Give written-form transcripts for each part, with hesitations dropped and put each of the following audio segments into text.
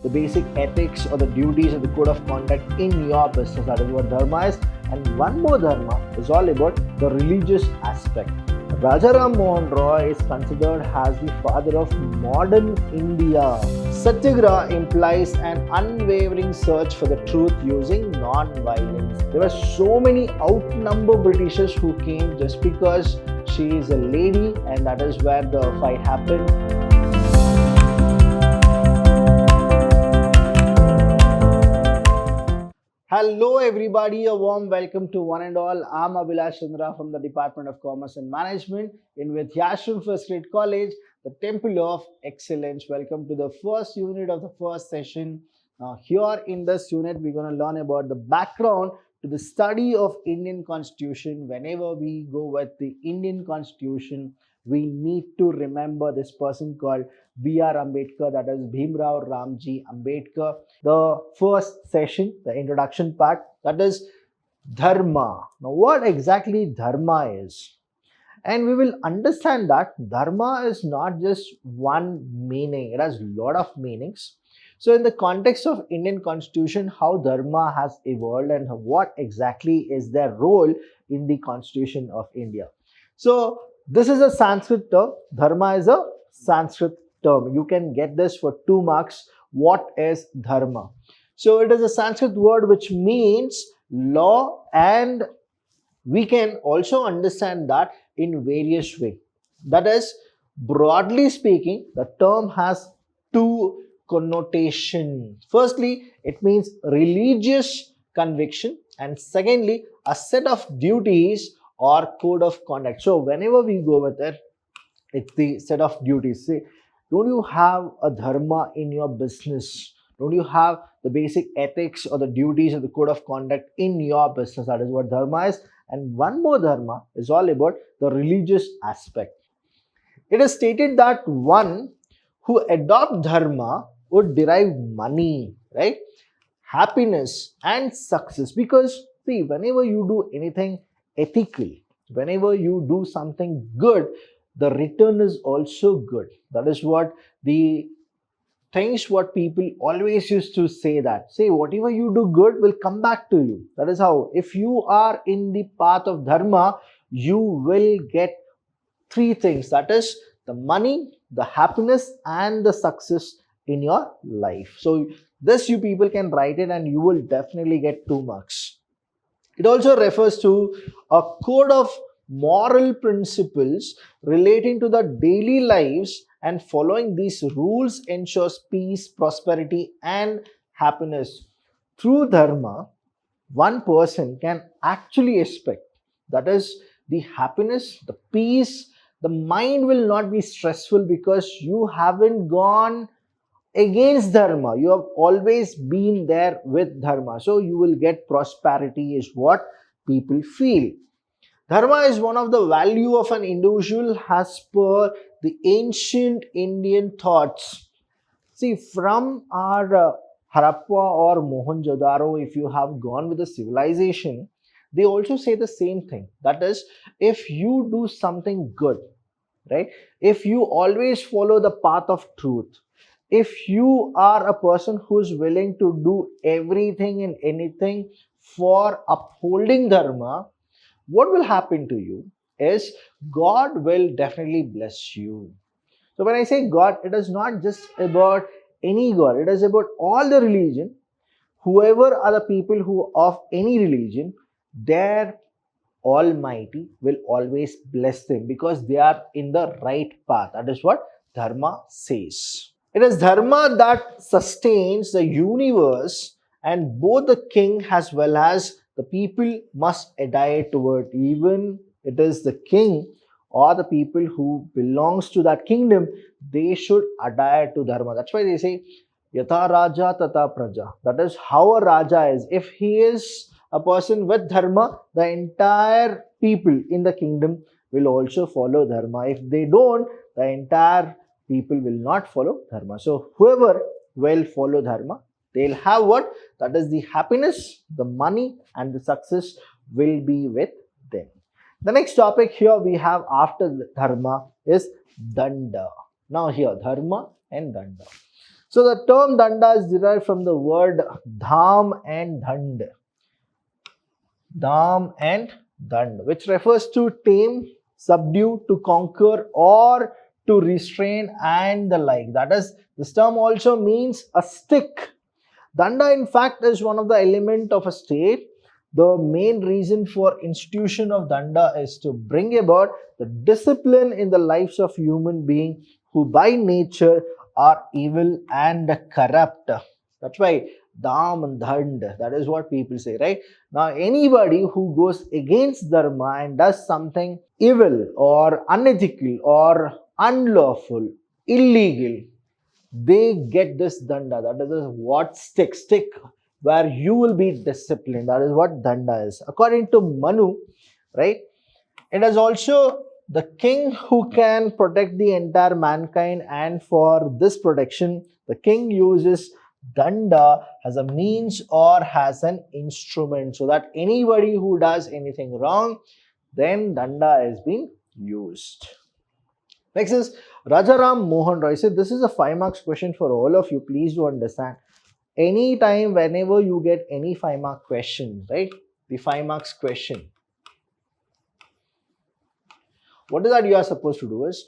the basic ethics or the duties or the code of conduct in your business. That is what dharma is. And one more dharma is all about the religious aspect. Raja Ram Mohan Roy is considered as the father of modern India. Satyagraha implies an unwavering search for the truth using non-violence. There were so many outnumbered Britishers who came just because she is a lady, and that is where the fight happened. Hello everybody, a warm welcome to one and all. I'm Vidhyaashram from the Department of Commerce and Management in Vidhyaashram First Grade College, the Temple of Excellence. Welcome to the first unit of the first session. Now here in this unit, we're going to learn about the background to the study of Indian Constitution. Whenever we go with the Indian Constitution, we need to remember this person called B.R. Ambedkar, that is Bhimrao Ramji Ambedkar. The first session, the introduction part, that is Dharma. Now, what exactly Dharma is? And we will understand that Dharma is not just one meaning, it has a lot of meanings. So, in the context of Indian Constitution, how Dharma has evolved and what exactly is their role in the Constitution of India. So, this is a Sanskrit term. Dharma is a Sanskrit term. You can get this for 2 marks. What is Dharma? So it is a Sanskrit word which means law, and we can also understand that in various ways. That is, broadly speaking, the term has 2 connotations. Firstly, it means religious conviction, and secondly, a set of duties or code of conduct. So whenever we go with it, it's the set of duties. Say, don't you have a dharma in your business? Don't you have the basic ethics or the duties or the code of conduct in your business? That is what dharma is. And one more dharma is all about the religious aspect. It is stated that one who adopt dharma would derive money, right? Happiness and success. Because see, whenever you do anything ethically, whenever you do something good, the return is also good. That is what the things what people always used to say, that say whatever you do good will come back to you. That is how, if you are in the path of dharma, you will get 3 things, that is the money, the happiness and the success in your life. So this you people can write it and you will definitely get 2 marks. It also refers to a code of moral principles relating to the daily lives, and following these rules ensures peace, prosperity and happiness. Through dharma, one person can actually expect, that is the happiness, the peace, the mind will not be stressful because you haven't gone against dharma. You have always been there with dharma. So you will get prosperity is what people feel. Dharma is one of the value of an individual as per the ancient Indian thoughts. See, from our Harappa or Mohenjo-daro, if you have gone with the civilization, they also say the same thing. That is, if you do something good, right? If you always follow the path of truth, if you are a person who is willing to do everything and anything for upholding dharma, what will happen to you is God will definitely bless you. So when I say God, it is not just about any God, it is about all the religion. Whoever are the people who of any religion, their Almighty will always bless them because they are in the right path. That is what dharma says. It is dharma that sustains the universe, and both the king as well as the people must adhere to it. Even it is the king or the people who belongs to that kingdom, they should adhere to dharma. That's why they say yatha raja tata praja. That is how a raja is. If he is a person with dharma, the entire people in the kingdom will also follow dharma. If they don't, the entire people will not follow dharma. So whoever will follow dharma, they'll have what? That is the happiness, the money and the success will be with them. The next topic here we have after dharma is danda. Now here dharma and danda. So the term danda is derived from the word dham and dhand. Dham and dhand, which refers to tame, subdue, to conquer, or to restrain and the like. That is, this term also means a stick. Danda, in fact, is one of the elements of a state. The main reason for institution of danda is to bring about the discipline in the lives of human beings who by nature are evil and corrupt. That's why Dham and Dhand, that is what people say, right? Now, anybody who goes against Dharma and does something evil or unethical or unlawful, illegal, they get this danda. That is what stick, where you will be disciplined. That is what danda is. According to Manu, right? It is also the king who can protect the entire mankind, and for this protection, the king uses danda as a means or as an instrument, so that anybody who does anything wrong, then danda is being used. Next is Rajaram Mohan Roy. So this is a 5 marks question for all of you. Please do understand. Anytime, whenever you get any 5 mark question, right? The 5 marks question. What is that you are supposed to do is,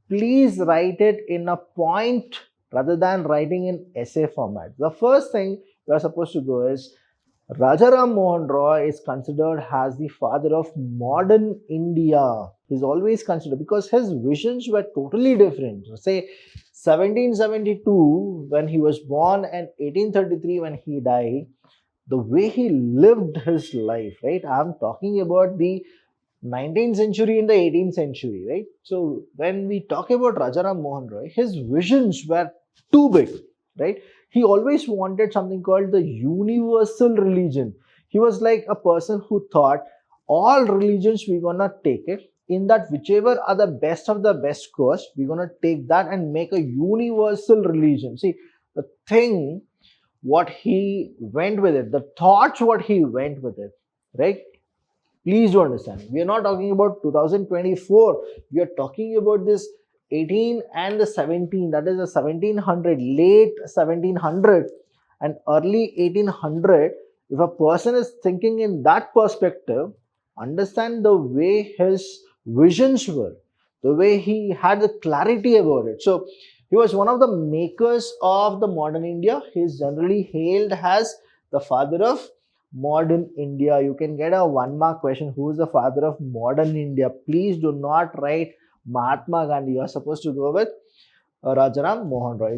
please write it in a point rather than writing in essay format. The first thing you are supposed to do is, Rajaram Mohan Roy is considered as the father of modern India. He's always considered, because his visions were totally different. So say 1772 when he was born and 1833 when he died, the way he lived his life, right? I'm talking about the 19th century and the 18th century, right? So when we talk about Rajaram Mohan Roy, his visions were too big, right? He always wanted something called the universal religion. He was like a person who thought all religions we're gonna take it, in that whichever are the best of the best course, we're gonna take that and make a universal religion. See, the thing what he went with it, the thoughts what he went with it, right? Please do understand. We are not talking about 2024. We are talking about this 18 and the 17. That is the 1700, late 1700 and early 1800. If a person is thinking in that perspective, understand the way his visions were, the way he had the clarity about it. So he was one of the makers of the modern India. He is generally hailed as the father of modern India. You can get a 1 mark question. Who is the father of modern India? Please do not write Mahatma Gandhi. You are supposed to go with Rajaram Mohan Roy.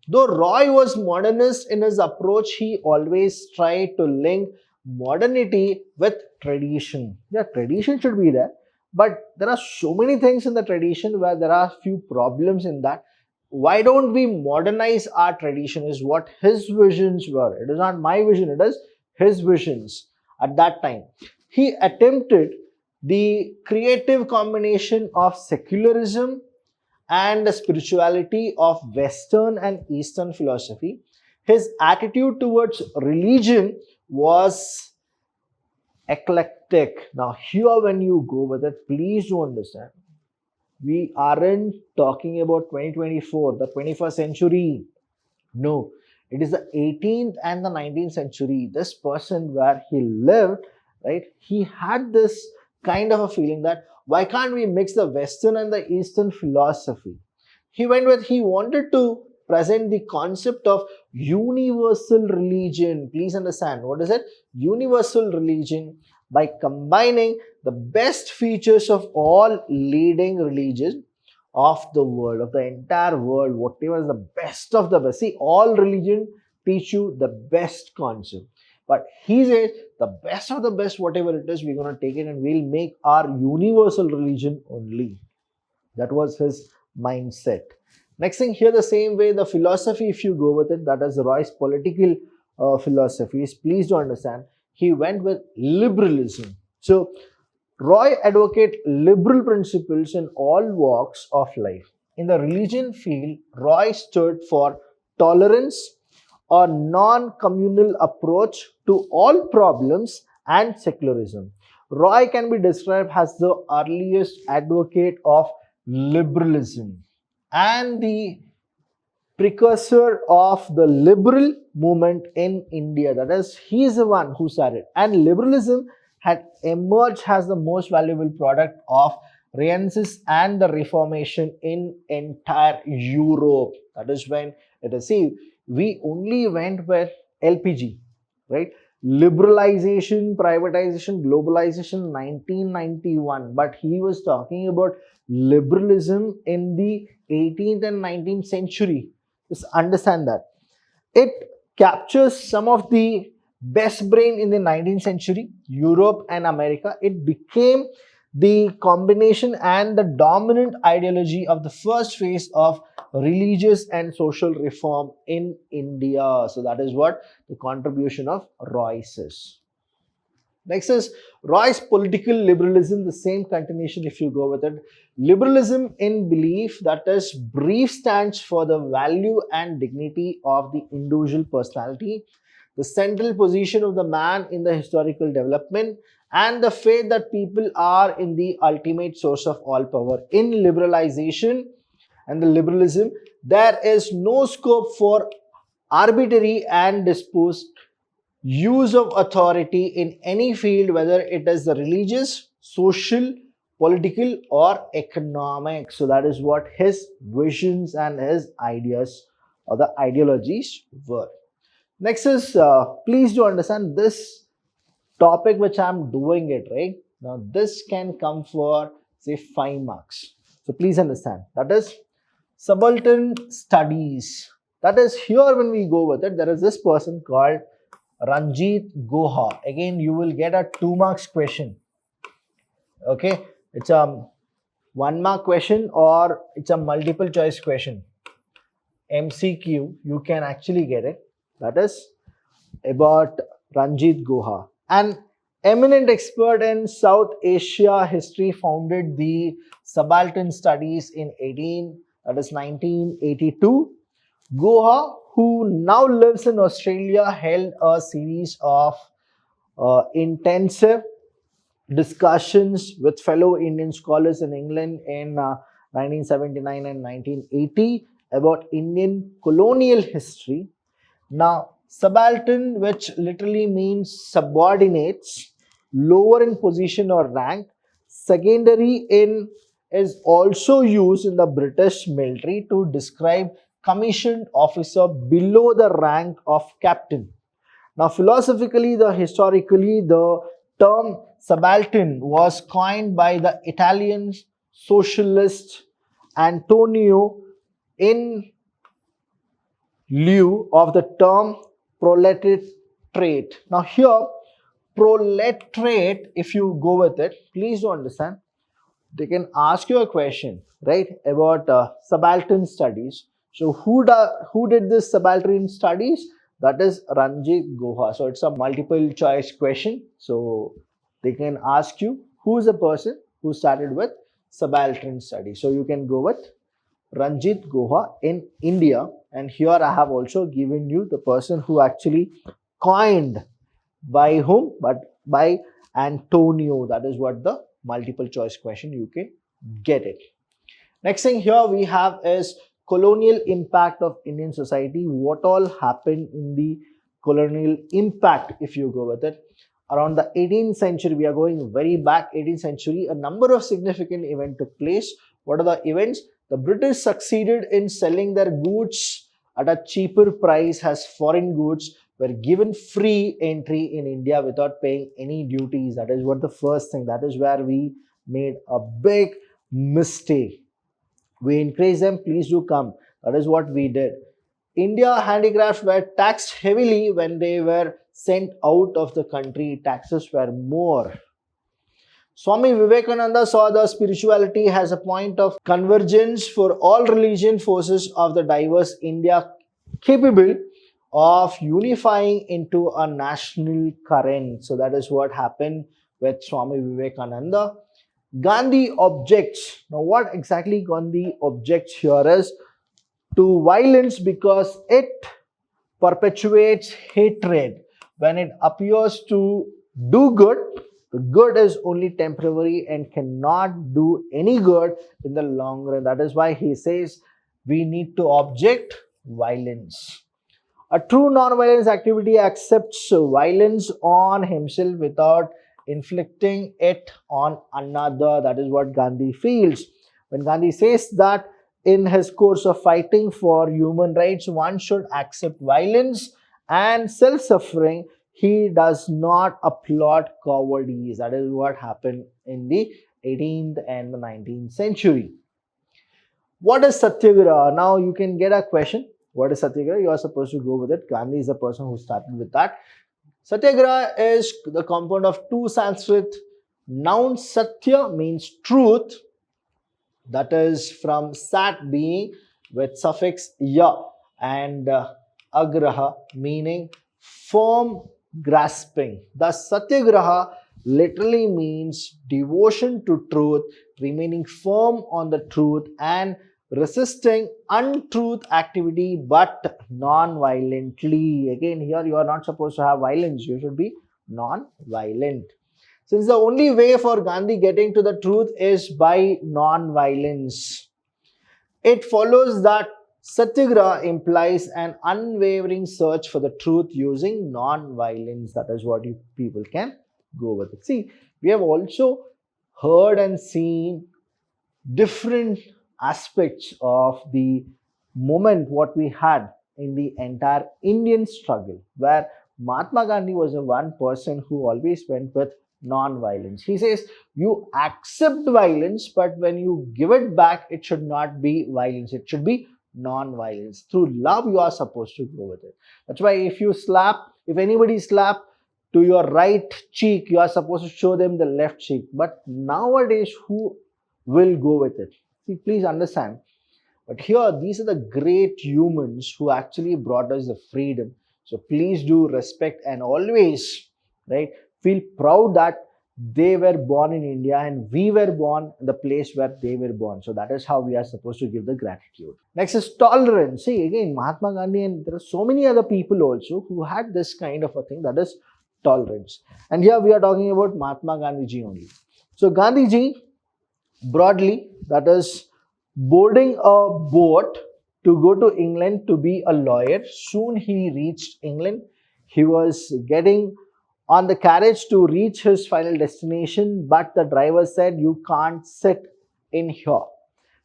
Though Roy was modernist in his approach, he always tried to link modernity with tradition. Yeah, tradition should be there, but there are so many things in the tradition where there are few problems in that. Why don't we modernize our tradition is what his visions were. It is not my vision, it is his visions at that time. He attempted the creative combination of secularism and the spirituality of Western and Eastern philosophy. His attitude towards religion was eclectic. Now, here when you go with it, please do understand, we aren't talking about 2024, the 21st century. No, it is the 18th and the 19th century. This person, where he lived, right, he had this kind of a feeling that why can't we mix the Western and the Eastern philosophy? He wanted to present the concept of universal religion. Please understand, what is it? Universal religion, by combining the best features of all leading religions of the world, of the entire world, whatever is the best of the best. See, all religion teach you the best concept, but he says the best of the best, whatever it is, we're going to take it and we'll make our universal religion only. That was his mindset. Next thing, here the same way, the philosophy, if you go with it, that is Roy's political philosophies, please do understand, he went with liberalism. So Roy advocated liberal principles in all walks of life. In the religion field, Roy stood for tolerance, a non-communal approach to all problems, and secularism. Roy can be described as the earliest advocate of liberalism and the precursor of the liberal movement in India. That is, he is the one who started. And liberalism had emerged as the most valuable product of Renaissance and the Reformation in entire Europe. That is when it is. See, we only went with LPG, right? Liberalization, privatization, globalization, 1991. But he was talking about liberalism in the 18th and 19th century. Just understand that. It captures some of the best brain in the 19th century, Europe and America. It became the combination and the dominant ideology of the first phase of religious and social reform in India. So that is what the contribution of Royce is. Next is Roy's political liberalism, the same continuation if you go with it. Liberalism in belief, that is, brief stands for the value and dignity of the individual personality, the central position of the man in the historical development, and the faith that people are in the ultimate source of all power. In liberalization and the liberalism, there is no scope for arbitrary and disposed use of authority in any field, whether it is the religious, social, political, or economic. So that is what his visions and his ideas or the ideologies were. Next is, please do understand this topic which I'm doing it, right? Now this can come for say 5 marks. So please understand, that is subaltern studies. That is, here when we go with it, there is this person called Ranjit Guha. Again, you will get a 2 marks question. Okay, it's a 1 mark question or it's a multiple choice question. MCQ, you can actually get it. That is about Ranjit Guha. An eminent expert in South Asia history, founded the subaltern studies in 1982. Guha, who now lives in Australia, held a series of intensive discussions with fellow Indian scholars in England in 1979 and 1980 about Indian colonial history. Now, subaltern, which literally means subordinates, lower in position or rank, secondary in, is also used in the British military to describe commissioned officer below the rank of captain. Now, philosophically, historically, the term subaltern was coined by the Italian socialist Antonio in lieu of the term proletariat. Now, here, proletariat, if you go with it, please do understand, they can ask you a question, right, about subaltern studies. So who did this subaltern studies? That is Ranjit Guha. So it's a multiple choice question. So they can ask you who is the person who started with subaltern studies. So you can go with Ranjit Guha in India. And here I have also given you the person who actually coined, by whom? But by Antonio. That is what the multiple choice question, you can get it. Next thing here we have is colonial impact of Indian society. What all happened in the colonial impact, if you go with it. Around the 18th century, we are going very back, 18th century, a number of significant events took place. What are the events? The British succeeded in selling their goods at a cheaper price as foreign goods were given free entry in India without paying any duties. That is what the first thing, that is where we made a big mistake. We encourage them, please do come. That is what we did. India handicrafts were taxed heavily when they were sent out of the country. Taxes were more. Swami Vivekananda saw the spirituality as a point of convergence for all religion forces of the diverse India, capable of unifying into a national current. So that is what happened with Swami Vivekananda. Gandhi objects. Now what exactly Gandhi objects here is to violence because it perpetuates hatred. When it appears to do good, the good is only temporary and cannot do any good in the long run. That is why he says we need to object violence. A true non-violence activity accepts violence on himself without inflicting it on another. That is what Gandhi feels. When Gandhi says that in his course of fighting for human rights, one should accept violence and self-suffering, he does not applaud cowardice. That is what happened in the 18th and the 19th century. What is Satyagraha? Now you can get a question. What is Satyagraha? You are supposed to go with it. Gandhi is the person who started with that. Satyagraha is the compound of two Sanskrit nouns. Satya means truth. That is from sat, being, with suffix ya, and agraha meaning firm grasping. Thus Satyagraha literally means devotion to truth, remaining firm on the truth and resisting untruth activity but non-violently. Again, here you are not supposed to have violence, you should be non-violent. Since the only way for Gandhi getting to the truth is by non-violence, it follows that Satyagraha implies an unwavering search for the truth using non-violence. That is what you people can go with it. See, we have also heard and seen different aspects of the moment what we had in the entire Indian struggle, where Mahatma Gandhi was the one person who always went with non-violence. He says you accept violence, but when you give it back, it should not be violence, it should be non-violence. Through love you are supposed to go with it. That's why if anybody slap to your right cheek, you are supposed to show them the left cheek. But nowadays, who will go with it? See, please understand. But here, these are the great humans who actually brought us the freedom. So please do respect and always, right, feel proud that they were born in India and we were born in the place where they were born. So that is how we are supposed to give the gratitude. Next is tolerance. See, again, Mahatma Gandhi, and there are so many other people also who had this kind of a thing, that is tolerance. And here we are talking about Mahatma Gandhi ji only. So Gandhi ji, broadly, that is boarding a boat to go to England to be a lawyer. Soon he reached England. He was getting on the carriage to reach his final destination, but the driver said, you can't sit in here.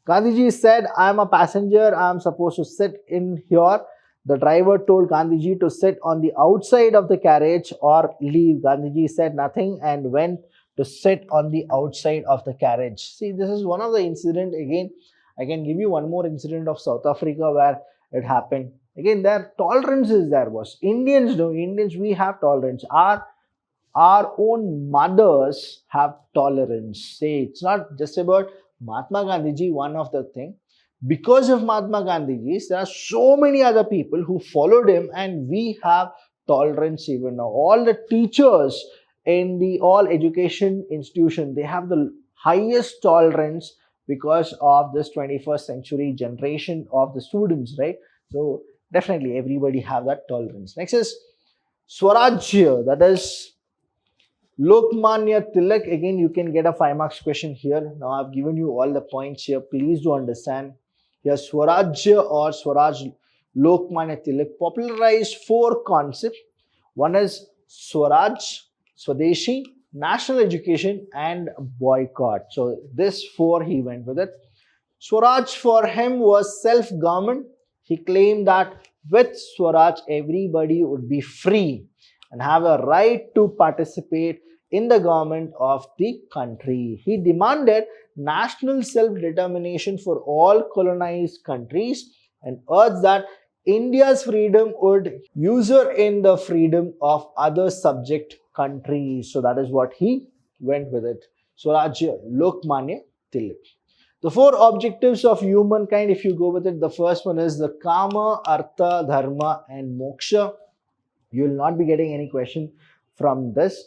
Gandhiji said, I am a passenger, I am supposed to sit in here. The driver told Gandhiji to sit on the outside of the carriage or leave. Gandhiji said nothing and went to sit on the outside of the carriage. See, this is one of the incident. Again, I can give you one more incident of South Africa where it happened. Again, their tolerance is there was. Indians, we have tolerance. Our own mothers have tolerance. Say, it's not just about Mahatma Gandhiji, one of the thing. Because of Mahatma Gandhiji, there are so many other people who followed him and we have tolerance even now. All the teachers in the all education institution, they have the highest tolerance because of this 21st century generation of the students, right? So definitely everybody have that tolerance. Next is Swarajya, that is Lokmanya Tilak. Again, you can get a 5 marks question here. Now I've given you all the points here. Please do understand. Here Swarajya or Swaraj Lokmanya Tilak popularized 4 concepts. One is Swaraj, Swadeshi, national education and boycott. So this 4 he went with it. Swaraj for him was self-government. He claimed that with Swaraj everybody would be free and have a right to participate in the government of the country. He demanded national self-determination for all colonized countries and urged that India's freedom would usher in the freedom of other subject countries. So that is what he went with it. Swarajya Lokmanya Tilak. The 4 objectives of humankind, if you go with it, the first one is the Kama, Artha, Dharma and Moksha. You will not be getting any question from this.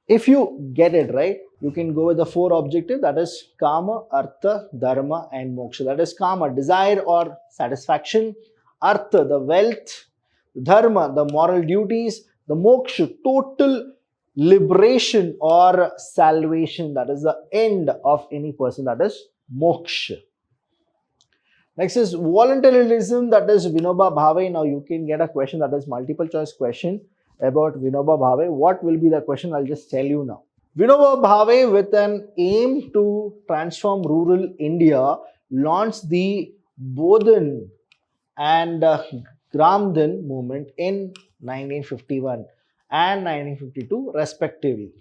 If you get it right, you can go with the 4 objectives, that is Kama, Artha, Dharma and Moksha. That is Kama, desire or satisfaction; Artha, the wealth; Dharma, the moral duties; the Moksha, total liberation or salvation. That is the end of any person, that is Moksha. Next is voluntarism, that is Vinoba Bhave. Now you can get a question that is multiple choice question about Vinoba Bhave. What will be the question? I'll just tell you now. Vinoba Bhave, with an aim to transform rural India, launched the Bodhan and Gramdan movement in 1951 and 1952 respectively.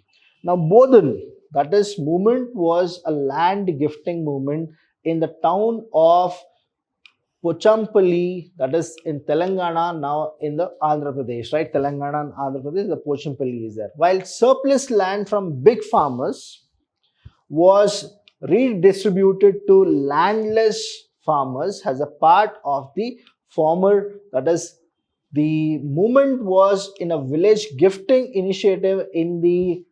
Now Bodhan, that is movement, was a land gifting movement in the town of Pochampalli, that is in Telangana, now in the Andhra Pradesh, right? Telangana and Andhra Pradesh, the Pochampalli is there. While surplus land from big farmers was redistributed to landless farmers as a part of the former, that is, the movement was in a village gifting initiative in the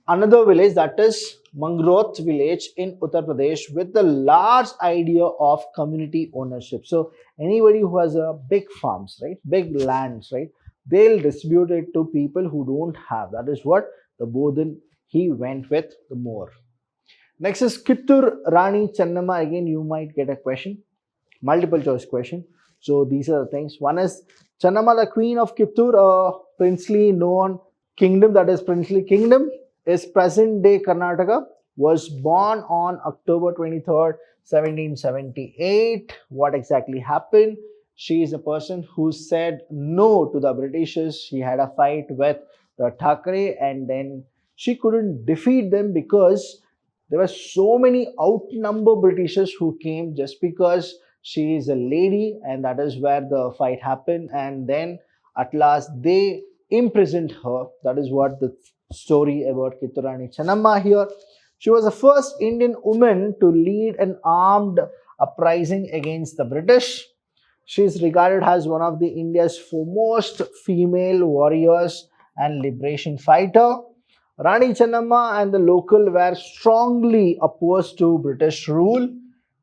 another village, that is Mangroth village in Uttar Pradesh, with the large idea of community ownership. So anybody who has a big farms, right, big lands, right, they'll distribute it to people who don't have. That is what the Bodhan he went with the more. Next is Kittur Rani Channamma. Again, you might get a question, multiple choice question. So these are the things. One is Channamma, the queen of Kittur, a princely known kingdom, that is princely kingdom, is present day Karnataka, was born on October 23rd, 1778. What exactly happened? She is a person who said no to the Britishers. She had a fight with the Thakre and then she couldn't defeat them because there were so many outnumbered Britishers who came just because she is a lady, and that is where the fight happened. And then at last they imprisoned her. That is what the story about Kittur Rani Channamma here. She was the first Indian woman to lead an armed uprising against the British. She is regarded as one of the India's foremost female warriors and liberation fighter. Rani Channamma and the local were strongly opposed to British rule.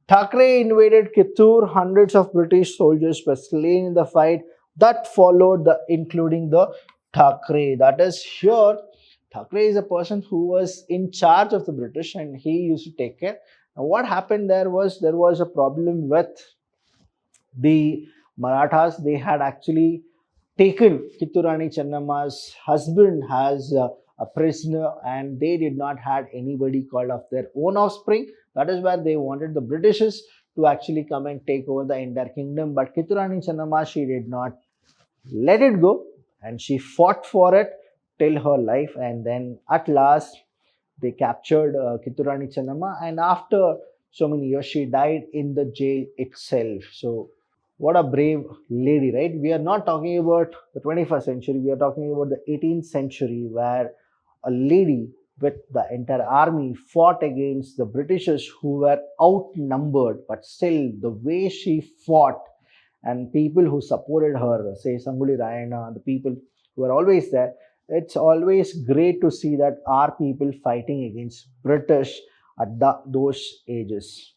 Thakre invaded Kittur. Hundreds of British soldiers were slain in the fight that followed, including the Thakre. That is here. Thakre is a person who was in charge of the British and he used to take care. Now, what happened there was a problem with the Marathas. They had actually taken Kittur Rani Channamma's husband as a prisoner, and they did not had anybody called of their own offspring. That is where they wanted the Britishers to actually come and take over the entire kingdom. But Kittur Rani Channamma, she did not let it go and she fought for it till her life. And then at last they captured Kittur Rani Channamma, and after so many years she died in the jail itself. So what a brave lady, right? We are not talking about the 21st century, we are talking about the 18th century, where a lady with the entire army fought against the Britishers who were outnumbered, but still the way she fought, and people who supported her, say Sanguli Rayana, the people who are always there, it's always great to see that our people fighting against British at those ages.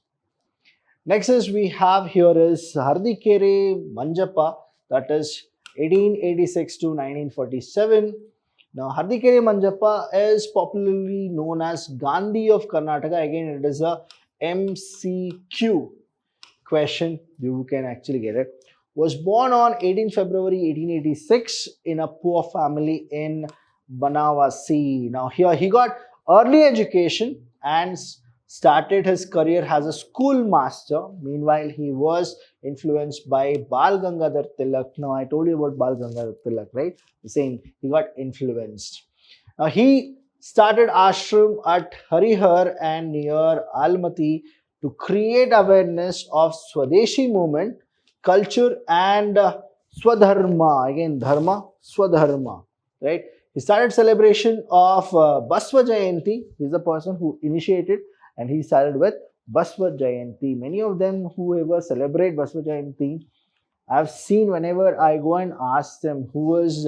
Next is we have here is Hardikere Manjappa, that is 1886 to 1947. Now Hardikere Manjappa is popularly known as Gandhi of Karnataka. Again, it is a MCQ question, you can actually get it. Was born on 18 February 1886 in a poor family in Banavasi. Now here he got early education and started his career as a schoolmaster. Meanwhile, he was influenced by Bal Gangadhar Tilak. Now, I told you about Bal Gangadhar Tilak, right? The same, he got influenced. Now, he started ashram at Harihar and near Almaty to create awareness of Swadeshi movement, culture and Swadharma. Again, Dharma, Swadharma, right? He started celebration of Basva Jayanti. He's the person who initiated, and he started with Basva Jayanti. Many of them whoever celebrate Basva Jayanti, I've seen whenever I go and ask them who was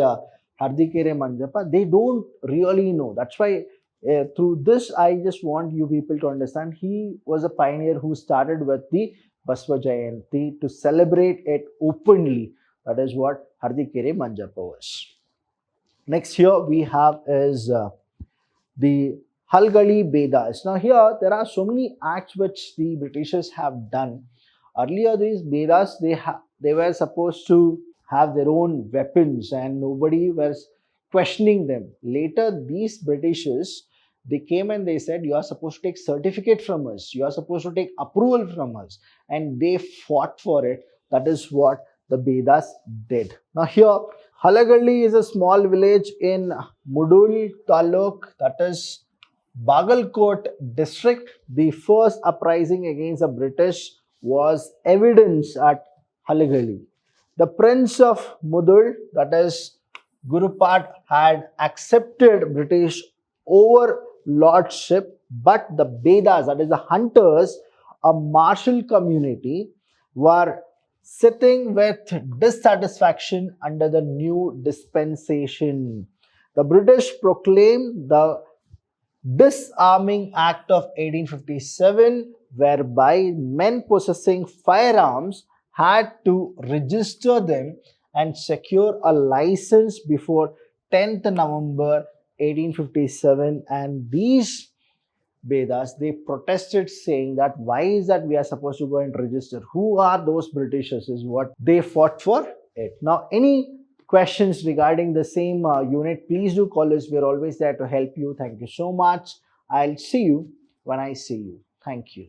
Hardikere Manjappa, they don't really know. That's why through this, I just want you people to understand he was a pioneer who started with the Basva Jayanti to celebrate it openly. That is what Hardikere Manjappa was. Next here we have is the Halgali Bedas. Now here there are so many acts which the Britishers have done Earlier, these Vedas, they were supposed to have their own weapons and nobody was questioning them. Later, these Britishers, they came and they said, you are supposed to take certificate from us, you are supposed to take approval from us, and they fought for it. That is what the Vedas did. Now here, Halagalli is a small village in Mudul Taluk, that is Bagalkot district. The first uprising against the British was evidence at Halagalli. The Prince of Mudul, that is Gurupat, had accepted British overlordship, but the Bedas, that is the hunters, a martial community, were sitting with dissatisfaction under the new dispensation. The British proclaimed the Disarming Act of 1857, whereby men possessing firearms had to register them and secure a license before 10th November 1857. And these Vedas, they protested saying that why is that we are supposed to go and register? Who are those Britishers is what they fought for it. Now, any questions regarding the same unit, please do call us. We're always there to help you. Thank you so much. I'll see you when I see you. Thank you.